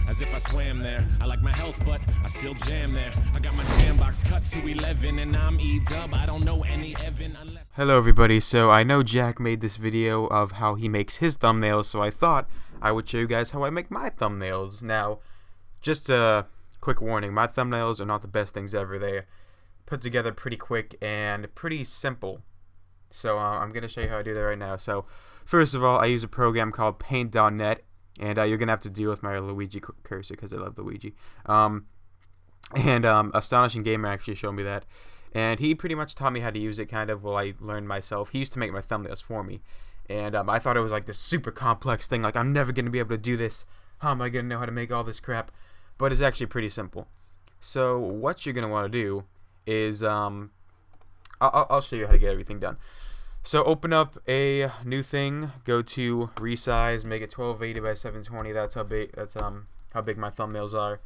as if I swam there. I like my health, but I still jam there. I got my jam box cut to 11, and I'm E-dub. I don't know any Evan unless... Hello everybody, so I know Jack made this video of how he makes his thumbnails, so I thought I would show you guys how I make my thumbnails. Now, just a quick warning, my thumbnails are not the best things ever. They're put together pretty quick and pretty simple. So I'm going to show you how I do that right now. So first of all, I use a program called Paint.net, and you're going to have to deal with my Luigi cursor because I love Luigi. Astonishing Gamer actually showed me that. And he pretty much taught me how to use it kind of while I learned myself. He used to make my thumbnails for me. And I thought it was like this super complex thing. Like, I'm never going to be able to do this. How am I going to know how to make all this crap? But it's actually pretty simple. So what you're going to want to do is, I'll show you how to get everything done. So open up a new thing. Go to resize. Make it 1280 by 720. That's how big my thumbnails are.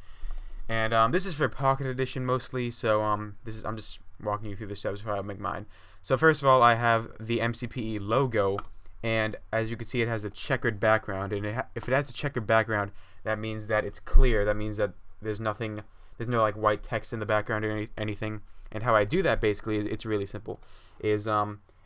And this is for Pocket Edition mostly. So I'm just walking you through the steps for how I make mine. So first of all, I have the MCPE logo, and as you can see, it has a checkered background. And if it has a checkered background, that means that it's clear. That means that there's no like white text in the background or anything. And how I do that basically, it's really simple. Is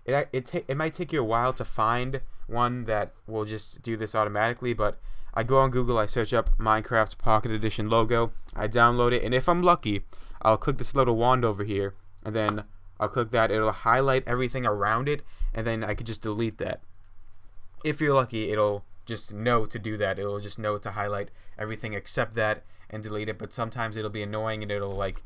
it might take you a while to find one that will just do this automatically, but I go on Google, I search up Minecraft's Pocket Edition logo, I download it, and if I'm lucky, I'll click this little wand over here, and then I'll click that. It'll highlight everything around it, and then I could just delete that. If you're lucky, it'll just know to do that. It'll just know to highlight everything except that and delete it. But sometimes it'll be annoying, and it'll like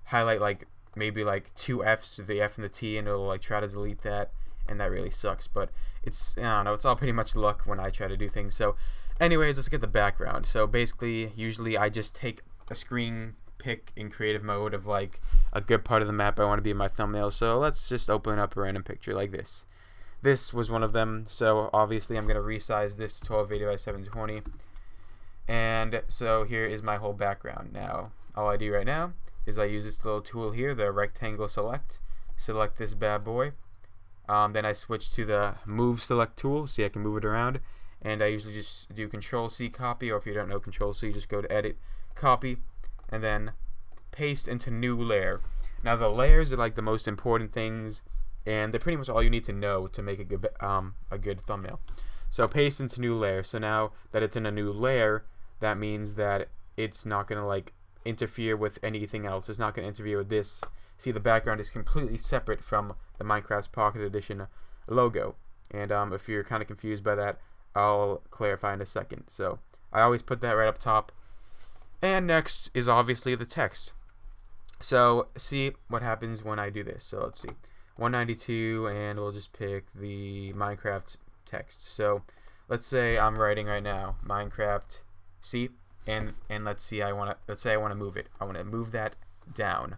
highlight like maybe like two F's, the F and the T, and it'll like try to delete that, and that really sucks. But it's, I don't know, it's all pretty much luck when I try to do things. So anyways, let's get the background. So basically, usually I just take a screen pick in creative mode of like a good part of the map I want to be in my thumbnail. So let's just open up a random picture like this. This was one of them. So obviously I'm going to resize this 1280 by 720. And so here is my whole background. Now, all I do right now is I use this little tool here, the rectangle select. Select this bad boy. Then I switch to the move select tool, so I can move it around. And I usually just do Control-C copy, or if you don't know Control-C, just go to Edit, Copy, and then paste into new layer. Now the layers are like the most important things, and they're pretty much all you need to know to make a good thumbnail. So paste into new layer. So now that it's in a new layer, that means that it's not gonna like interfere with anything else. It's not gonna interfere with this. See, the background is completely separate from the Minecraft's Pocket Edition logo. And if you're kind of confused by that, I'll clarify in a second. So I always put that right up top. And next is obviously the text. So see what happens when I do this. So let's see, 192, and we'll just pick the Minecraft text. So let's say I'm writing right now Minecraft, see, and let's say I want to move it. I want to move that down.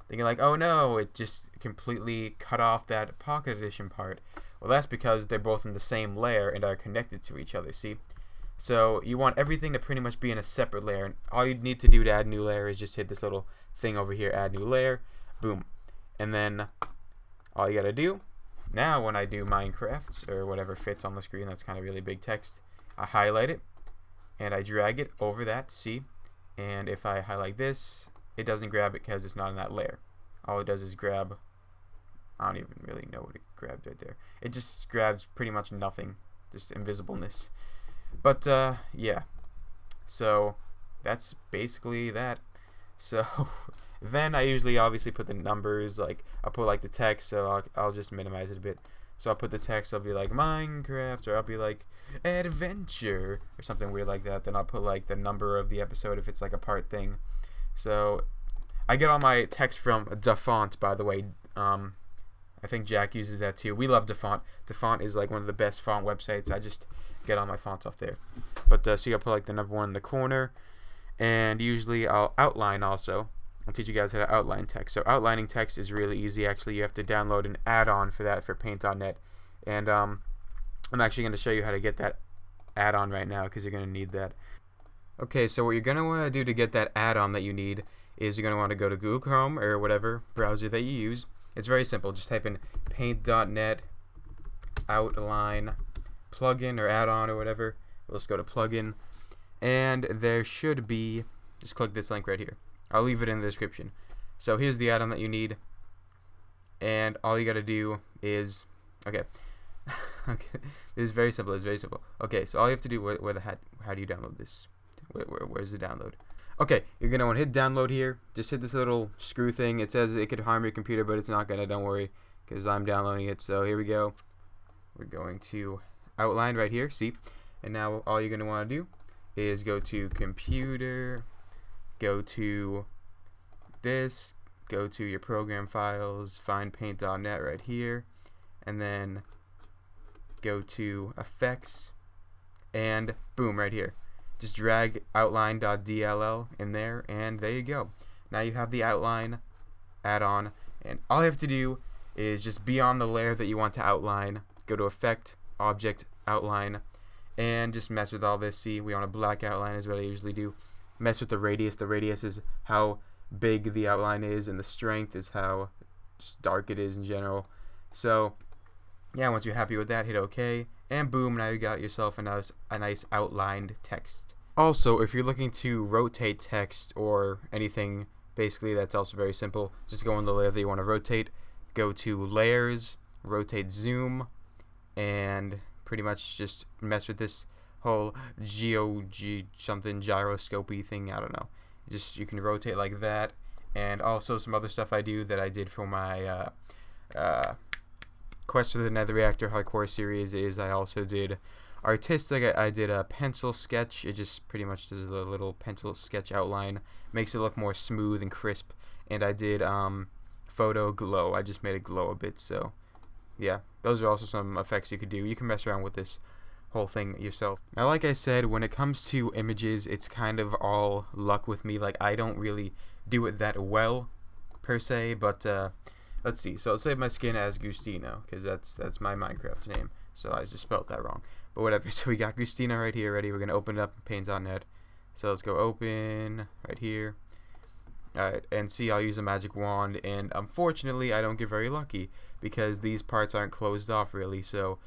Then you're like, oh no, it just completely cut off that Pocket Edition part. Well, that's because they're both in the same layer and are connected to each other, see? So you want everything to pretty much be in a separate layer, and all you need to do to add new layer is just hit this little thing over here, add new layer, boom. And then all you gotta do, now when I do Minecraft, or whatever fits on the screen, that's kind of really big text, I highlight it, and I drag it over that, see? And if I highlight this, it doesn't grab it because it's not in that layer. All it does is grab, I don't even really know what it grabbed right there. It just grabs pretty much nothing, just invisibleness. But yeah, so that's basically that. So then I usually obviously put the numbers, like I'll put like the text, so I'll just minimize it a bit. So I'll put the text, I'll be like Minecraft, or I'll be like adventure, or something weird like that. Then I'll put like the number of the episode if it's like a part thing. So I get all my text from DaFont, by the way. I think Jack uses that too. We love DaFont. DaFont is like one of the best font websites. I just get all my fonts off there. But so I'll put like the number 1 in the corner, and usually I'll outline also. I'll teach you guys how to outline text. So outlining text is really easy. Actually, you have to download an add-on for that for Paint.net, and I'm actually going to show you how to get that add-on right now because you're going to need that. Okay, so what you're going to want to do to get that add-on that you need is you're going to want to go to Google Chrome or whatever browser that you use. It's very simple. Just type in Paint.net outline plugin or add-on or whatever. Let's go to plugin, and there should be, just click this link right here. I'll leave it in the description. So here's the add-on that you need, and all you gotta do is, okay, okay, this is very simple. It's very simple. Okay, so all you have to do, how do you download this? Where's the download? Okay, you're gonna want to hit download here. Just hit this little screw thing. It says it could harm your computer, but it's not gonna. Don't worry, because I'm downloading it. So here we go. We're going to outline right here. See, and now all you're gonna want to do is go to computer, go to this, go to your program files, find paint.net right here, and then go to effects, and boom, right here. Just drag outline.dll in there, and there you go. Now you have the outline add-on, and all you have to do is just be on the layer that you want to outline. Go to effect, object, outline, and just mess with all this. See, we want a black outline is what I usually do. Mess with the radius. The radius is how big the outline is, and the strength is how just dark it is in general. So yeah, once you're happy with that, hit OK, and boom, now you got yourself a nice outlined text. Also, if you're looking to rotate text or anything, basically that's also very simple. Just go on the layer that you want to rotate, go to layers, rotate zoom, and pretty much just mess with this whole something gyroscopy thing. I don't know. Just you can rotate like that, and also some other stuff I do that I did for my Quest for the Nether Reactor Hardcore series is I also did artistic. I did a pencil sketch. It just pretty much does a little pencil sketch outline, makes it look more smooth and crisp. And I did photo glow. I just made it glow a bit. So yeah, those are also some effects you could do. You can mess around with this whole thing yourself. Now, like I said, when it comes to images, it's kind of all luck with me. Like, I don't really do it that well per se, but let's see. So I'll save my skin as Gustino, because that's my Minecraft name. So I just spelled that wrong. But whatever. So we got Gustino right here ready. We're gonna open it up in paint.net. So let's go open right here. Alright, and see, I'll use a magic wand, and unfortunately I don't get very lucky because these parts aren't closed off really. So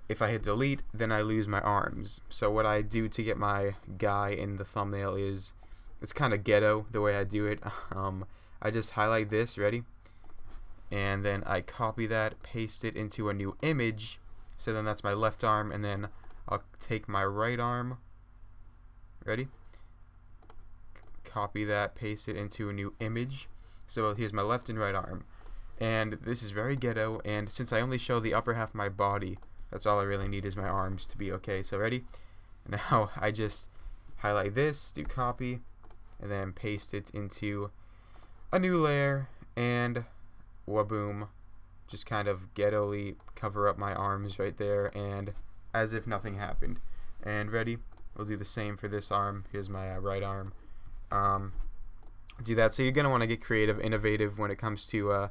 if I hit delete, then I lose my arms. So what I do to get my guy in the thumbnail is, it's kind of ghetto the way I do it. I just highlight this, ready? And then I copy that, paste it into a new image. So then that's my left arm, and then I'll take my right arm, ready? Copy that, paste it into a new image. So here's my left and right arm. And this is very ghetto, and since I only show the upper half of my body, that's all I really need is my arms to be okay. So ready? Now I just highlight this, do copy, and then paste it into a new layer, and waboom, just kind of ghetto-ly cover up my arms right there, and as if nothing happened. And ready? We'll do the same for this arm. Here's my right arm. Do that. So you're gonna want to get creative, innovative when it comes to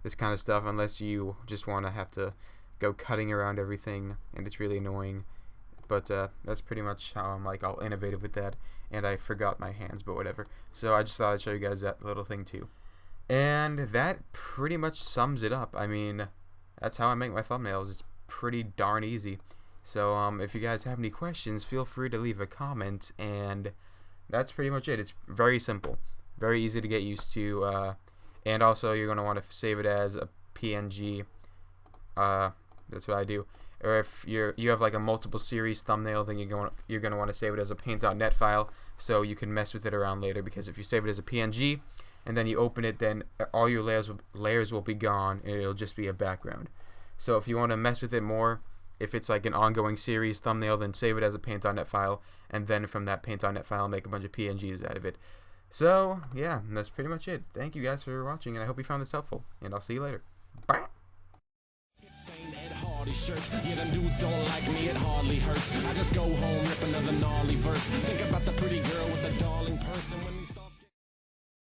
this kind of stuff, unless you just want to have to go cutting around everything and it's really annoying. But that's pretty much how I'm like all innovative with that. And I forgot my hands, but whatever. So I just thought I'd show you guys that little thing too. And that pretty much sums it up. I mean, that's how I make my thumbnails. It's pretty darn easy. So if you guys have any questions, feel free to leave a comment, and that's pretty much it. It's very simple, very easy to get used to, and also you're going to want to save it as a PNG. That's what I do. Or if you have like a multiple series thumbnail, then you're going to want to save it as a paint.net file, so you can mess with it around later. Because if you save it as a PNG and then you open it, then all your layers will be gone, and it'll just be a background. So if you want to mess with it more, if it's like an ongoing series thumbnail, then save it as a paint.net file, and then from that paint.net file make a bunch of PNGs out of it. So yeah, that's pretty much it. Thank you guys for watching, and I hope you found this helpful, and I'll see you later. Bye. Shirts. Yeah, them dudes don't like me, it hardly hurts. I just go home, rip another gnarly verse. Think about the pretty girl with the darling person when